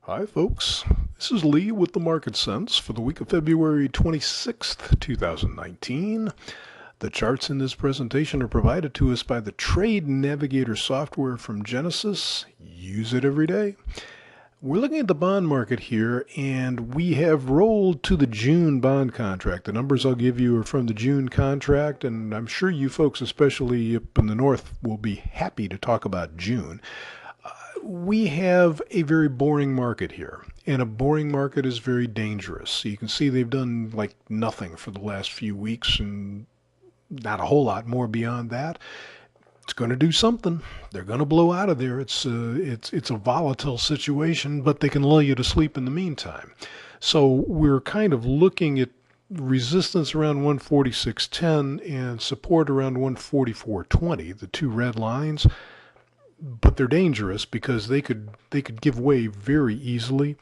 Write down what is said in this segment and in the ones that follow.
Hi, folks. This is Lee with the Market Sense for the week of February 26th, 2019. The charts in this presentation are provided to us by the Trade Navigator software from Gettess. Use it every day. We're looking at the bond market here, and we have rolled to the June bond contract. The numbers I'll give you are from the June contract, and I'm sure you folks, especially up in the north, will be happy to talk about June. We have a very boring market here, and a boring market is very dangerous. So you can see they've done like nothing for the last few weeks and not a whole lot more beyond that. It's going to do something. They're going to blow out of there. It's a volatile situation, but they can lull you to sleep in the meantime. So we're kind of looking at resistance around 146.10 and support around 144.20, the two red lines. But they're dangerous because they could give way very easily.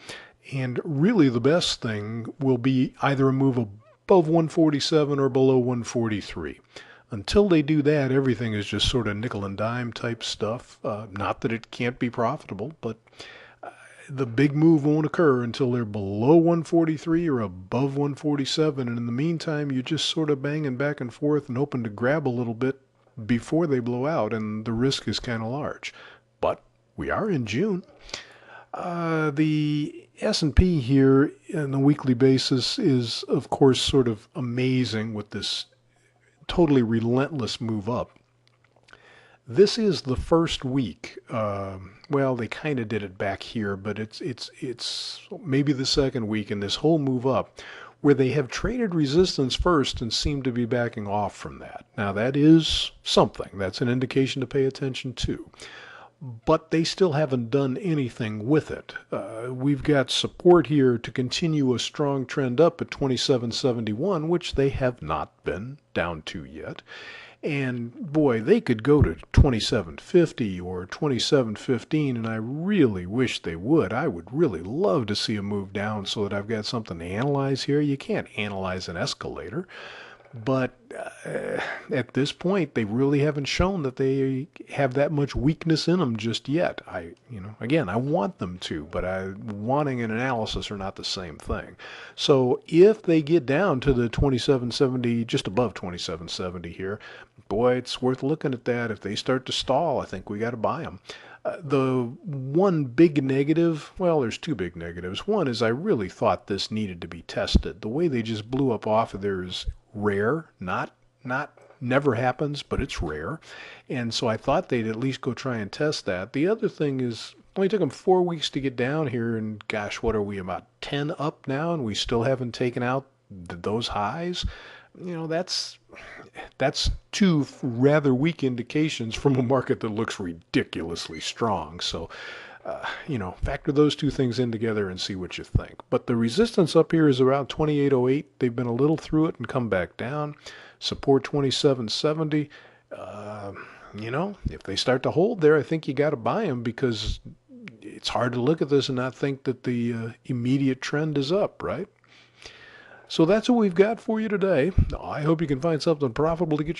And really the best thing will be either a move above 147 or below 143. Until they do that, everything is just sort of nickel and dime type stuff. Not that it can't be profitable, but the big move won't occur until they're below 143 or above 147. And in the meantime, you're just sort of banging back and forth and hoping to grab a little bit before they blow out, and the risk is kind of large. But we are in June. The S&P here on a weekly basis is, of course, sort of amazing with this totally relentless move up. This is the first week. Well, they kind of did it back here, but it's maybe the second week in this whole move up where they have traded resistance first and seem to be backing off from that. Now, that is something. That's an indication to pay attention to. But they still haven't done anything with it. We've got support here to continue a strong trend up at 27.71, which they have not been down to yet. And boy, they could go to 27.50 or 27.15, and I really wish they would. I would really love to see a move down so that I've got something to analyze here. You can't analyze an escalator, but at this point, they really haven't shown that they have that much weakness in them just yet. Again, I want them to, but wanting an analysis are not the same thing. So if they get down to the 27.70, just above 27.70 here, boy, it's worth looking at that. If they start to stall, I think we got to buy them. The one big negative, well, there's two big negatives. One is I really thought this needed to be tested. The way they just blew up off of there is rare, not never happens, but it's rare. And so I thought they'd at least go try and test that. The other thing is, only took them 4 weeks to get down here, and gosh, what are we, about 10 up now, and we still haven't taken out those highs? That's two rather weak indications from a market that looks ridiculously strong. So factor those two things in together and see what you think. But the resistance up here is around 28.08. They've been a little through it and come back down. Support 27.70. If they start to hold there, I think you got to buy them, because it's hard to look at this and not think that the immediate trend is up, right? So that's what we've got for you today. I hope you can find something profitable to get your